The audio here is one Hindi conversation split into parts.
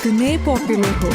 इतने पॉपुलर हो।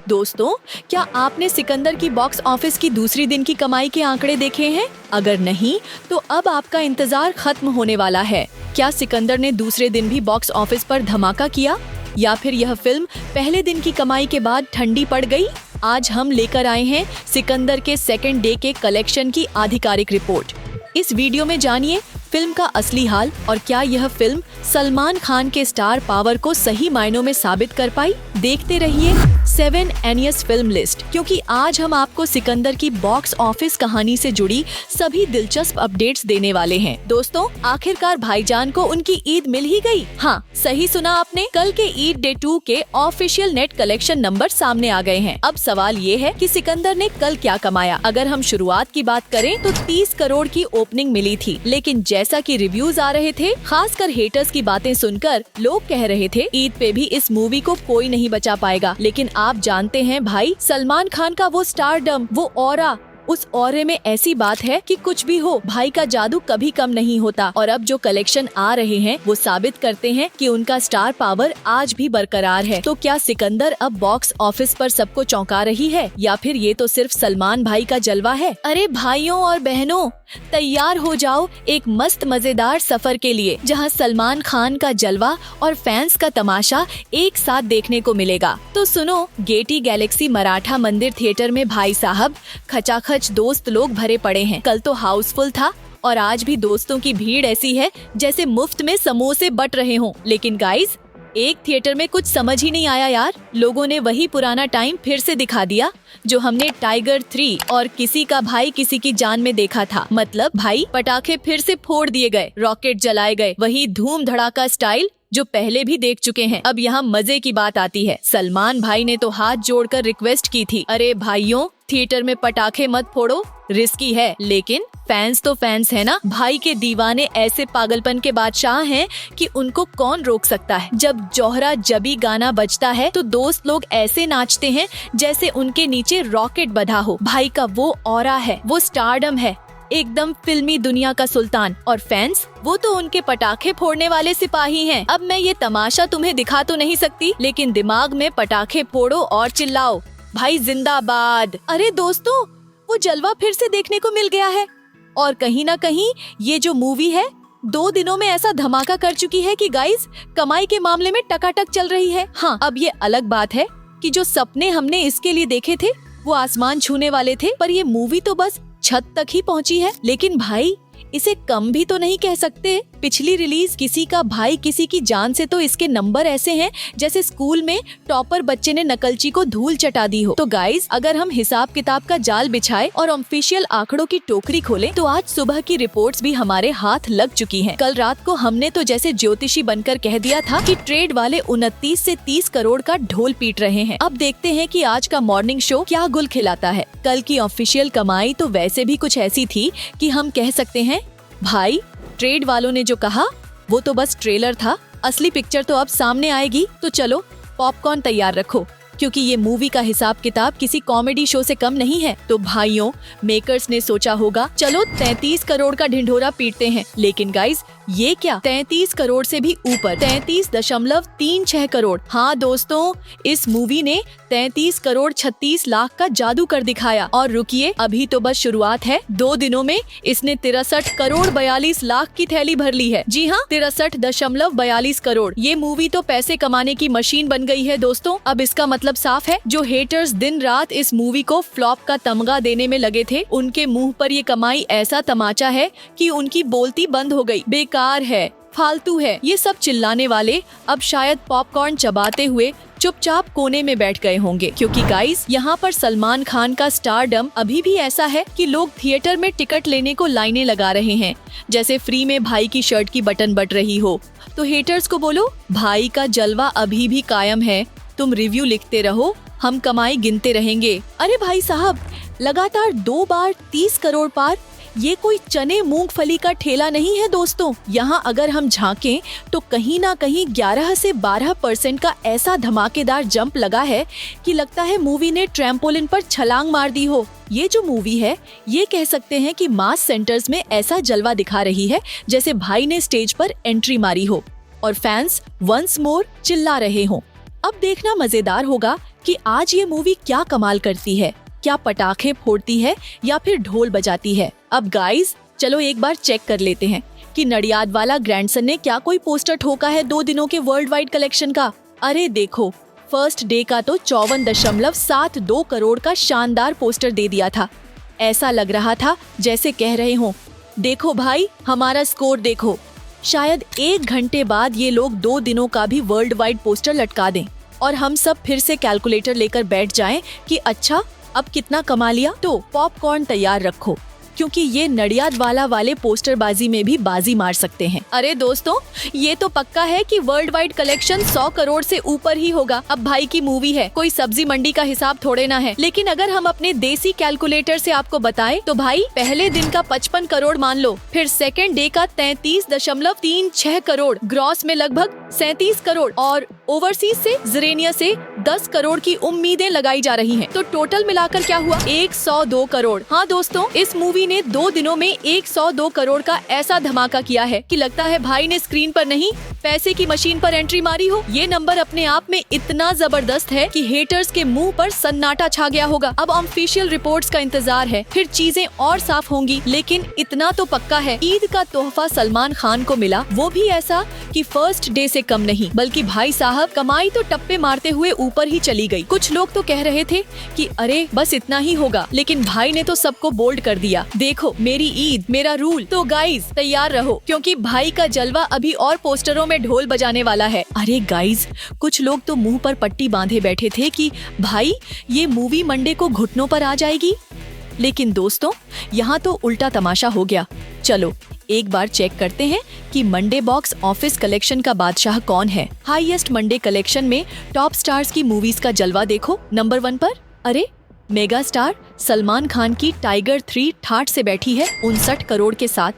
दोस्तों, क्या आपने सिकंदर की बॉक्स ऑफिस की दूसरी दिन की कमाई के आंकड़े देखे हैं? अगर नहीं, तो अब आपका इंतजार खत्म होने वाला है। क्या सिकंदर ने दूसरे दिन भी बॉक्स ऑफिस पर धमाका किया, या फिर यह फिल्म पहले दिन की कमाई के बाद ठंडी पड़ गई? आज हम लेकर आए हैं सिकंदर के सेकंड डे के कलेक्शन की आधिकारिक रिपोर्ट। इस वीडियो में जानिए फिल्म का असली हाल और क्या यह फिल्म सलमान खान के स्टार पावर को सही मायनों में साबित कर पाई। देखते रहिए 7 एनियस फिल्म लिस्ट, क्योंकि आज हम आपको सिकंदर की बॉक्स ऑफिस कहानी से जुड़ी सभी दिलचस्प अपडेट्स देने वाले हैं। दोस्तों, आखिरकार भाईजान को उनकी ईद मिल ही गई। हाँ, सही सुना आपने। कल के ईद डे 2 के ऑफिशियल नेट कलेक्शन नंबर सामने आ गए हैं। अब सवाल ये है कि सिकंदर ने कल क्या कमाया। अगर हम शुरुआत की बात करें तो 30 करोड़ की ओपनिंग मिली थी, लेकिन जैसा कि रिव्यूज आ रहे थे, खासकर हेटर्स की बातें सुनकर लोग कह रहे थे ईद पे भी इस मूवी को कोई नहीं बचा पाएगा। लेकिन आप जानते हैं भाई, सलमान खान का वो स्टारडम, वो ऑरा, उस ऑरे में ऐसी बात है कि कुछ भी हो, भाई का जादू कभी कम नहीं होता। और अब जो कलेक्शन आ रहे हैं वो साबित करते हैं कि उनका स्टार पावर आज भी बरकरार है। तो क्या सिकंदर अब बॉक्स ऑफिस पर सबको चौंका रही है, या फिर ये तो सिर्फ सलमान भाई का जलवा है? अरे भाइयों और बहनों, तैयार हो जाओ एक मस्त मजेदार सफर के लिए, जहां सलमान खान का जलवा और फैंस का तमाशा एक साथ देखने को मिलेगा। तो सुनो, गेटी गैलेक्सी मराठा मंदिर थिएटर में भाई साहब खचाखच दोस्त लोग भरे पड़े हैं। कल तो हाउसफुल था और आज भी दोस्तों की भीड़ ऐसी है जैसे मुफ्त में समोसे बट रहे हों। लेकिन गाइस, एक थिएटर में कुछ समझ ही नहीं आया यार। लोगों ने वही पुराना टाइम फिर से दिखा दिया जो हमने टाइगर 3 और किसी का भाई किसी की जान में देखा था। मतलब भाई, पटाखे फिर से फोड़ दिए गए, रॉकेट जलाए गए, वही धूम धड़ाका स्टाइल जो पहले भी देख चुके हैं। अब यहाँ मजे की बात आती है। सलमान भाई ने तो हाथ जोड़कर रिक्वेस्ट की थी, अरे भाइयों, थिएटर में पटाखे मत फोड़ो, रिस्की है। लेकिन फैंस तो फैंस है ना, भाई के दीवाने ऐसे पागलपन के बादशाह हैं कि उनको कौन रोक सकता है। जब जौहरा जबी गाना बजता है तो दोस्त लोग ऐसे नाचते हैं जैसे उनके नीचे रॉकेट बंधा हो। भाई का वो ऑरा है, वो स्टारडम है, एकदम फिल्मी दुनिया का सुल्तान। और फैंस, वो तो उनके पटाखे फोड़ने वाले सिपाही हैं। अब मैं ये तमाशा तुम्हें दिखा तो नहीं सकती, लेकिन दिमाग में पटाखे फोड़ो और चिल्लाओ, भाई जिंदाबाद। अरे दोस्तों, वो जलवा फिर से देखने को मिल गया है। और कहीं ना कहीं ये जो मूवी है 2 दिनों में ऐसा धमाका कर चुकी है कि गाइस, कमाई के मामले में टकाटक चल रही है। हाँ, अब ये अलग बात है कि जो सपने हमने इसके लिए देखे थे वो आसमान छूने वाले थे, पर ये मूवी तो बस छत तक ही पहुंची है। लेकिन भाई, इसे कम भी तो नहीं कह सकते। पिछली रिलीज किसी का भाई किसी की जान से तो इसके नंबर ऐसे हैं जैसे स्कूल में टॉपर बच्चे ने नकलची को धूल चटा दी हो। तो गाइस, अगर हम हिसाब किताब का जाल बिछाए और ऑफिशियल आंकड़ों की टोकरी खोलें तो आज सुबह की रिपोर्ट्स भी हमारे हाथ लग चुकी हैं। कल रात को हमने तो जैसे ज्योतिषी बनकर कह दिया था कि ट्रेड वाले 29 से 30 करोड़ का ढोल पीट रहे हैं। अब देखते हैं कि आज का मॉर्निंग शो क्या गुल खिलाता है। कल की ऑफिशियल कमाई तो वैसे भी कुछ ऐसी थी कि हम कह सकते हैं, भाई, ट्रेड वालों ने जो कहा वो तो बस ट्रेलर था, असली पिक्चर तो अब सामने आएगी। तो चलो पॉपकॉर्न तैयार रखो, क्योंकि ये मूवी का हिसाब किताब किसी कॉमेडी शो से कम नहीं है। तो भाइयों, मेकर्स ने सोचा होगा चलो 33 करोड़ का ढिंढोरा पीटते हैं। लेकिन गाइस, ये क्या, 33 करोड़ से भी ऊपर, 33.36 करोड़। हाँ दोस्तों, इस मूवी ने 33 करोड़ 36 लाख का जादू कर दिखाया। और रुकिए, अभी तो बस शुरुआत है। 2 दिनों में इसने 63 करोड़ 42 लाख की थैली भर ली है। जी हाँ, 63.42 करोड़। ये मूवी तो पैसे कमाने की मशीन बन गई है दोस्तों। अब इसका मतलब साफ है, जो हेटर्स दिन रात इस मूवी को फ्लॉप का तमगा देने में लगे थे, उनके मुंह पर ये कमाई ऐसा तमाचा है कि उनकी बोलती बंद हो गई। बेकार है, फालतू है, ये सब चिल्लाने वाले अब शायद पॉपकॉर्न चबाते हुए चुपचाप कोने में बैठ गए होंगे। क्योंकि गाइस, यहाँ पर सलमान खान का स्टारडम अभी भी ऐसा है कि लोग थिएटर में टिकट लेने को लाइनें लगा रहे हैं, जैसे फ्री में भाई की शर्ट की बटन बट रही हो। तो हेटर्स को बोलो, भाई का जलवा अभी भी कायम है, तुम रिव्यू लिखते रहो, हम कमाई गिनते रहेंगे। अरे भाई साहब, लगातार 2 बार 30 करोड़ पार, ये कोई चने मूंगफली का ठेला नहीं है दोस्तों। यहाँ अगर हम झांकें तो कहीं ना कहीं 11 से 12% का ऐसा धमाकेदार जंप लगा है कि लगता है मूवी ने ट्रैम्पोलिन पर छलांग मार दी हो। ये जो मूवी है, ये कह सकते हैं कि मास सेंटर्स में ऐसा जलवा दिखा रही है जैसे भाई ने स्टेज पर एंट्री मारी हो। और फैंस वंस मोर चिल्ला रहे हों। अब देखना मजेदार होगा कि आज ये मूवी क्या कमाल करती है, क्या पटाखे फोड़ती है या फिर ढोल बजाती है। अब गाइस चलो एक बार चेक कर लेते हैं कि नडियाद वाला ग्रैंडसन ने क्या कोई पोस्टर ठोका है 2 दिनों के वर्ल्ड वाइड कलेक्शन का। अरे देखो, फर्स्ट डे का तो 54.72 करोड़ का शानदार पोस्टर दे दिया था। ऐसा लग रहा था जैसे कह रहे हों, देखो भाई हमारा स्कोर देखो। शायद 1 घंटे बाद ये लोग 2 दिनों का भी वर्ल्ड वाइड पोस्टर लटका दें और हम सब फिर से कैलकुलेटर लेकर बैठ जाएं कि अच्छा अब कितना कमा लिया। तो पॉपकॉर्न तैयार रखो, क्योंकि ये नडियाद वाले पोस्टरबाजी में भी बाजी मार सकते हैं। अरे दोस्तों, ये तो पक्का है कि वर्ल्ड वाइड कलेक्शन 100 करोड़ से ऊपर ही होगा। अब भाई की मूवी है, कोई सब्जी मंडी का हिसाब थोड़े ना है। लेकिन अगर हम अपने देसी कैलकुलेटर से आपको बताएं तो भाई पहले दिन का 55 करोड़ मान लो, फिर सेकेंड डे का 33.36 करोड़, ग्रॉस में लगभग 37 करोड़ और ओवरसीज से जरेनिया से 10 करोड़ की उम्मीदें लगाई जा रही हैं। तो टोटल मिलाकर क्या हुआ, 102 करोड़। हाँ दोस्तों, इस मूवी ने 2 दिनों में 102 करोड़ का ऐसा धमाका किया है कि लगता है भाई ने स्क्रीन पर नहीं पैसे की मशीन पर एंट्री मारी हो। ये नंबर अपने आप में इतना जबरदस्त है कि हेटर्स के मुंह पर सन्नाटा छा गया होगा। अब ऑफिशियल रिपोर्ट्स का इंतजार है, फिर चीजें और साफ होंगी। लेकिन इतना तो पक्का है, ईद का तोहफा सलमान खान को मिला, वो भी ऐसा कि फर्स्ट डे से कम नहीं, बल्कि भाई साहब कमाई तो टप्पे मारते हुए ऊपर ही चली गई। कुछ लोग तो कह रहे थे कि अरे बस इतना ही होगा, लेकिन भाई ने तो सबको बोल्ड कर दिया, देखो मेरी ईद मेरा रूल। तो गाइज तैयार रहो, क्योंकि भाई का जलवा अभी और पोस्टरों में ढोल बजाने वाला है। अरे गाइज, कुछ लोग तो मुंह पर पट्टी बांधे बैठे थे कि भाई ये मूवी मंडे को घुटनों पर आ जाएगी। लेकिन दोस्तों, यहाँ तो उल्टा तमाशा हो गया। चलो एक बार चेक करते हैं कि मंडे बॉक्स ऑफिस कलेक्शन का बादशाह कौन है। हाईएस्ट मंडे कलेक्शन में टॉप स्टार्स की मूवीज का जलवा देखो। नंबर 1 पर अरे मेगा स्टार सलमान खान की टाइगर 3 ठाठ से बैठी है 59 करोड़ के साथ।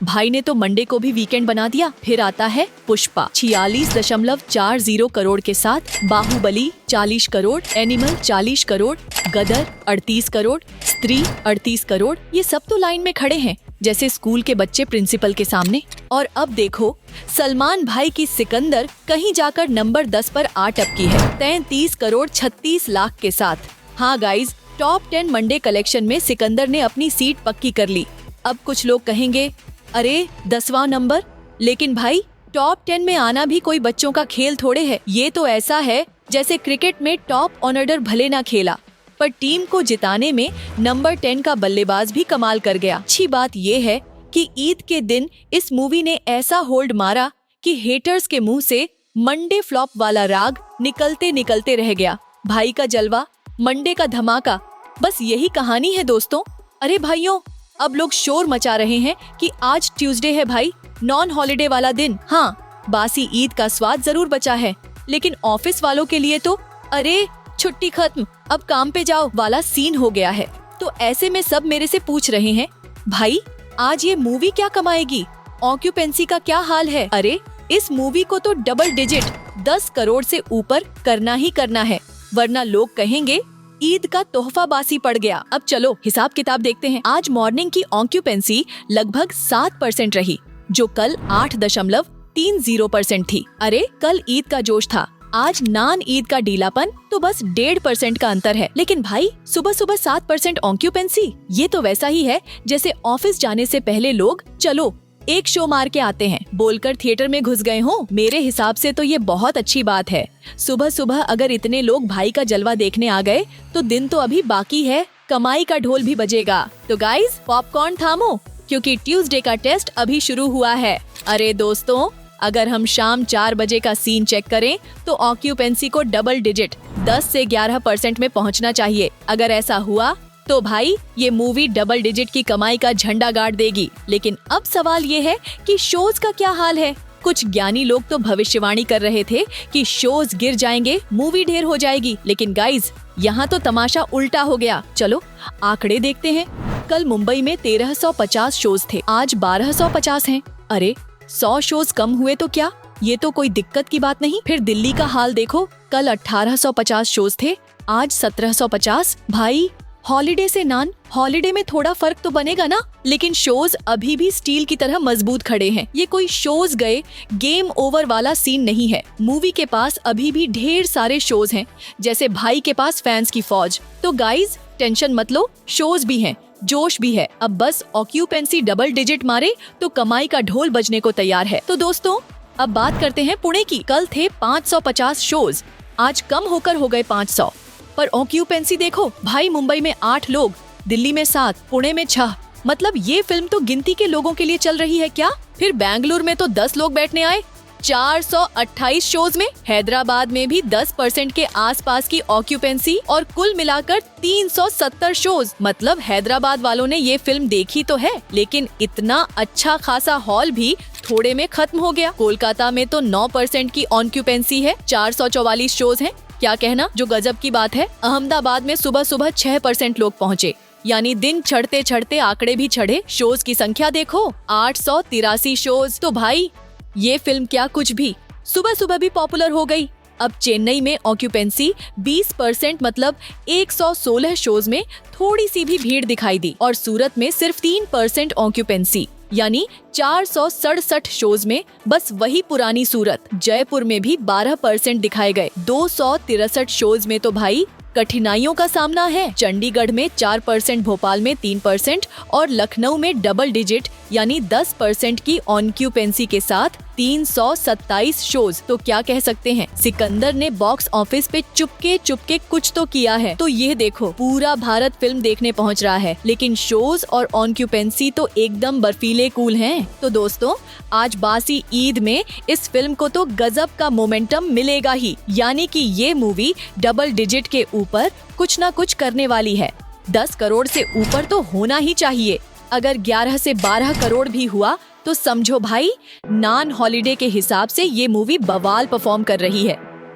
भाई ने तो मंडे को भी वीकेंड बना दिया। फिर आता है पुष्पा 46.40 करोड़ के साथ, बाहुबली 40 करोड़, एनिमल 40 करोड़, गदर 38 करोड़, स्त्री 38 करोड़। ये सब तो लाइन में खड़े हैं जैसे स्कूल के बच्चे प्रिंसिपल के सामने। और अब देखो सलमान भाई की सिकंदर कहीं जाकर नंबर 10 पर आ टपकी है 33 करोड़ 36 लाख के साथ। हाँ गाइज, टॉप 10 मंडे कलेक्शन में सिकंदर ने अपनी सीट पक्की कर ली। अब कुछ लोग कहेंगे अरे 10वां नंबर, लेकिन भाई टॉप 10 में आना भी कोई बच्चों का खेल थोड़े है। ये तो ऐसा है जैसे क्रिकेट में टॉप ऑर्डर भले ना खेला, पर टीम को जिताने में नंबर 10 का बल्लेबाज भी कमाल कर गया। अच्छी बात ये है कि ईद के दिन इस मूवी ने ऐसा होल्ड मारा कि हेटर्स के मुंह से मंडे फ्लॉप वाला राग निकलते निकलते रह गया। भाई का जलवा, मंडे का धमाका, बस यही कहानी है दोस्तों। अरे भाइयों, अब लोग शोर मचा रहे हैं कि आज ट्यूसडे है भाई, नॉन हॉलिडे वाला दिन। हाँ, बासी ईद का स्वाद जरूर बचा है, लेकिन ऑफिस वालों के लिए तो अरे छुट्टी खत्म, अब काम पे जाओ वाला सीन हो गया है। तो ऐसे में सब मेरे से पूछ रहे हैं, भाई आज ये मूवी क्या कमाएगी, ऑक्यूपेंसी का क्या हाल है। अरे इस मूवी को तो डबल डिजिट 10 करोड़ से ऊपर करना ही करना है, वरना लोग कहेंगे ईद का तोहफा बासी पड़ गया। अब चलो हिसाब किताब देखते हैं। आज मॉर्निंग की ऑक्यूपेंसी लगभग 7% रही, जो कल 8.30% थी। अरे कल ईद का जोश था, आज नान ईद का ढीलापन, तो बस 1.5% का अंतर है। लेकिन भाई सुबह सुबह 7% ऑक्यूपेंसी, ये तो वैसा ही है जैसे ऑफिस जाने से पहले लोग चलो एक शो मार के आते हैं बोलकर थिएटर में घुस गए हो। मेरे हिसाब से तो ये बहुत अच्छी बात है। सुबह सुबह अगर इतने लोग भाई का जलवा देखने आ गए तो दिन तो अभी बाकी है, कमाई का ढोल भी बजेगा। तो गाइस पॉपकॉर्न थामो, क्योंकि ट्यूसडे का टेस्ट अभी शुरू हुआ है। अरे दोस्तों, अगर हम शाम 4 बजे का सीन चेक करें तो ऑक्यूपेंसी को डबल डिजिट 10 से 11% में पहुंचना चाहिए। अगर ऐसा हुआ तो भाई ये मूवी डबल डिजिट की कमाई का झंडा गाड़ देगी। लेकिन अब सवाल ये है कि शोज का क्या हाल है। कुछ ज्ञानी लोग तो भविष्यवाणी कर रहे थे कि शोज गिर जाएंगे, मूवी ढेर हो जाएगी। लेकिन गाइज, यहाँ तो तमाशा उल्टा हो गया। चलो आंकड़े देखते हैं। कल मुंबई में 1350 शोज थे, आज 1250 हैं। अरे 100 शोज कम हुए तो क्या, ये तो कोई दिक्कत की बात नहीं। फिर दिल्ली का हाल देखो, कल 1850 शोज थे, आज 1750। भाई हॉलिडे से नान, हॉलिडे में थोड़ा फर्क तो बनेगा ना, लेकिन शोज अभी भी स्टील की तरह मजबूत खड़े हैं। ये कोई शोज गए गेम ओवर वाला सीन नहीं है। मूवी के पास अभी भी ढेर सारे शोज हैं, जैसे भाई के पास फैंस की फौज। तो गाइज टेंशन मत लो, शोज भी हैं, जोश भी है। अब बस ऑक्यूपेंसी डबल डिजिट मारे तो कमाई का ढोल बजने को तैयार है। तो दोस्तों अब बात करते हैं पुणे की। कल थे 550 शोज, आज कम होकर हो गए 500, पर ऑक्यूपेंसी देखो भाई, मुंबई में 8 लोग, दिल्ली में 7, पुणे में 6। मतलब ये फिल्म तो गिनती के लोगों के लिए चल रही है क्या? फिर बेंगलुरु में तो 10 लोग बैठने आए 428 शोज में। हैदराबाद में भी 10% के आसपास की ऑक्यूपेंसी और कुल मिलाकर 370 शोज। मतलब हैदराबाद वालों ने ये फिल्म देखी तो है, लेकिन इतना अच्छा खासा हॉल भी थोड़े में खत्म हो गया। कोलकाता में तो 9% की ऑक्यूपेंसी है, 444 शोज हैं। क्या कहना, जो गजब की बात है। अहमदाबाद में सुबह सुबह 6% लोग पहुँचे, यानी दिन चढ़ते चढ़ते आंकड़े भी चढ़े। शोज की संख्या देखो 883 शोज। तो भाई ये फिल्म क्या कुछ भी, सुबह सुबह भी पॉपुलर हो गई। अब चेन्नई में ऑक्यूपेंसी 20%, मतलब 116 शोज में थोड़ी सी भी भीड़ दिखाई दी। और सूरत में सिर्फ 3% ऑक्यूपेंसी, यानी 467 शोज में बस वही पुरानी सूरत। जयपुर में भी 12% दिखाए गए। 263 शोज में तो भाई कठिनाइयों का सामना है। चंडीगढ़ में 4%, भोपाल में 3% और लखनऊ में डबल डिजिट यानी 10% की ऑक्यूपेंसी के साथ 327 शोज। तो क्या कह सकते हैं, सिकंदर ने बॉक्स ऑफिस पे चुपके चुपके कुछ तो किया है। तो ये देखो, पूरा भारत फिल्म देखने पहुंच रहा है, लेकिन शोज और ऑक्यूपेंसी तो एकदम बर्फीले कूल हैं। तो दोस्तों आज बासी ईद में इस फिल्म को तो गजब का मोमेंटम मिलेगा ही, यानी कि ये मूवी डबल डिजिट के ऊपर कुछ ना कुछ करने वाली है। 10 करोड़ से ऊपर तो होना ही चाहिए। अगर 11 से 12 करोड़ भी हुआ तो समझो भाई, नॉन हॉलिडे के हिसाब से ये मूवी बवाल परफॉर्म कर रही है।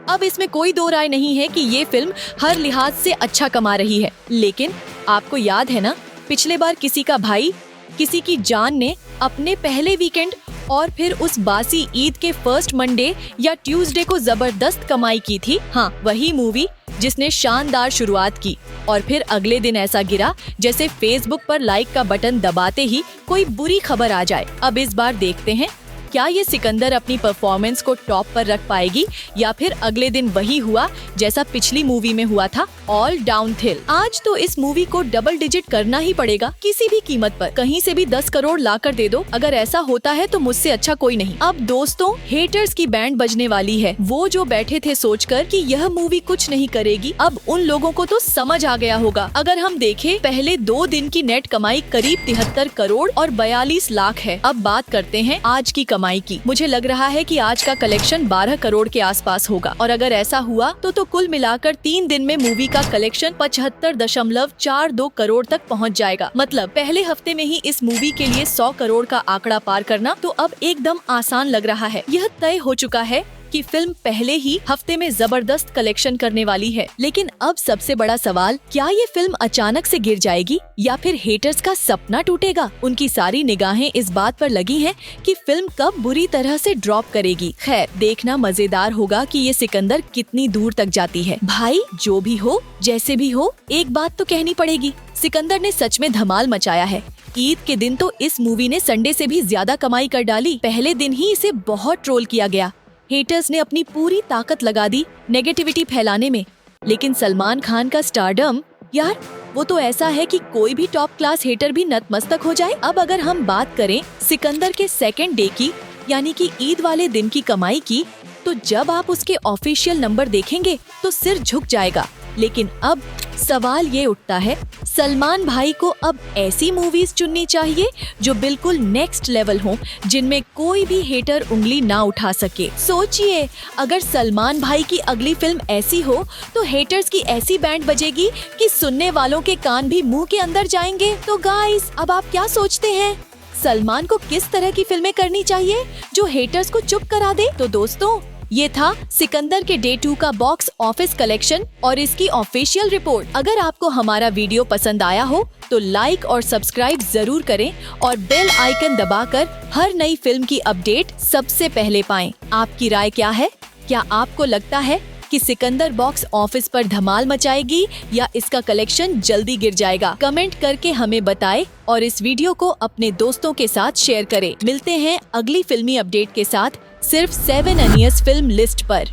अब इसमें कोई दो राय नहीं है कि ये फिल्म हर लिहाज से अच्छा कमा रही है। लेकिन आपको याद है ना, पिछले बार किसी का भाई, किसी की जान ने अपने पहले वीकेंड और फिर उस बासी ईद के फर्स्ट मंडे या ट्यूसडे को जबरदस्त कमाई की थी। हाँ, वही मूवी जिसने शानदार शुरुआत की और फिर अगले दिन ऐसा गिरा जैसे फेसबुक पर लाइक का बटन दबाते ही कोई बुरी खबर आ जाए। अब इस बार देखते हैं क्या ये सिकंदर अपनी परफॉर्मेंस को टॉप पर रख पाएगी या फिर अगले दिन वही हुआ जैसा पिछली मूवी में हुआ था, ऑल डाउनहिल। आज तो इस मूवी को डबल डिजिट करना ही पड़ेगा किसी भी कीमत पर। कहीं से भी 10 करोड़ लाकर दे दो। अगर ऐसा होता है तो मुझसे अच्छा कोई नहीं। अब दोस्तों हेटर्स की बैंड बजने वाली है। वो जो बैठे थे सोचकर कि यह मूवी कुछ नहीं करेगी, अब उन लोगों को तो समझ आ गया होगा। अगर हम देखें, पहले 2 दिन की नेट कमाई करीब 73 करोड़ और 42 लाख है। अब बात करते हैं आज की कमाई की। मुझे लग रहा है कि आज का कलेक्शन 12 करोड़ के आसपास होगा और अगर ऐसा हुआ तो कुल मिलाकर 3 दिन में मूवी का कलेक्शन 75.42 करोड़ तक पहुंच जाएगा। मतलब पहले हफ्ते में ही इस मूवी के लिए 100 करोड़ का आंकड़ा पार करना तो अब एकदम आसान लग रहा है। यह तय हो चुका है कि फिल्म पहले ही हफ्ते में जबरदस्त कलेक्शन करने वाली है। लेकिन अब सबसे बड़ा सवाल, क्या ये फिल्म अचानक से गिर जाएगी या फिर हेटर्स का सपना टूटेगा? उनकी सारी निगाहें इस बात पर लगी हैं कि फिल्म कब बुरी तरह से ड्रॉप करेगी। खैर, देखना मजेदार होगा कि ये सिकंदर कितनी दूर तक जाती है। भाई जो भी हो, जैसे भी हो, एक बात तो कहनी पड़ेगी, सिकंदर ने सच में धमाल मचाया है। ईद के दिन तो इस मूवी ने संडे से भी ज्यादा कमाई कर डाली। पहले दिन ही इसे बहुत ट्रोल किया गया। हेटर्स ने अपनी पूरी ताकत लगा दी नेगेटिविटी फैलाने में। लेकिन सलमान खान का स्टारडम, यार वो तो ऐसा है कि कोई भी टॉप क्लास हेटर भी नतमस्तक हो जाए। अब अगर हम बात करें सिकंदर के सेकेंड डे की, यानी कि ईद वाले दिन की कमाई की, तो जब आप उसके ऑफिशियल नंबर देखेंगे तो सिर झुक जाएगा। लेकिन अब सवाल ये उठता है, सलमान भाई को अब ऐसी मूवीज चुननी चाहिए जो बिल्कुल नेक्स्ट लेवल हो, जिनमें कोई भी हेटर उंगली ना उठा सके। सोचिए, अगर सलमान भाई की अगली फिल्म ऐसी हो तो हेटर्स की ऐसी बैंड बजेगी कि सुनने वालों के कान भी मुंह के अंदर जाएंगे। तो गाइस, अब आप क्या सोचते हैं, सलमान को किस तरह की फिल्में करनी चाहिए जो हेटर्स को चुप करा दे? तो दोस्तों ये था सिकंदर के डे 2 का बॉक्स ऑफिस कलेक्शन और इसकी ऑफिशियल रिपोर्ट। अगर आपको हमारा वीडियो पसंद आया हो तो लाइक और सब्सक्राइब जरूर करें और बेल आइकन दबाकर हर नई फिल्म की अपडेट सबसे पहले पाएं। आपकी राय क्या है? क्या आपको लगता है कि सिकंदर बॉक्स ऑफिस पर धमाल मचाएगी या इसका कलेक्शन जल्दी गिर जाएगा। कमेंट करके हमें बताएं और इस वीडियो को अपने दोस्तों के साथ शेयर करें। मिलते हैं अगली फिल्मी अपडेट के साथ सिर्फ 7 अनियस फिल्म लिस्ट पर।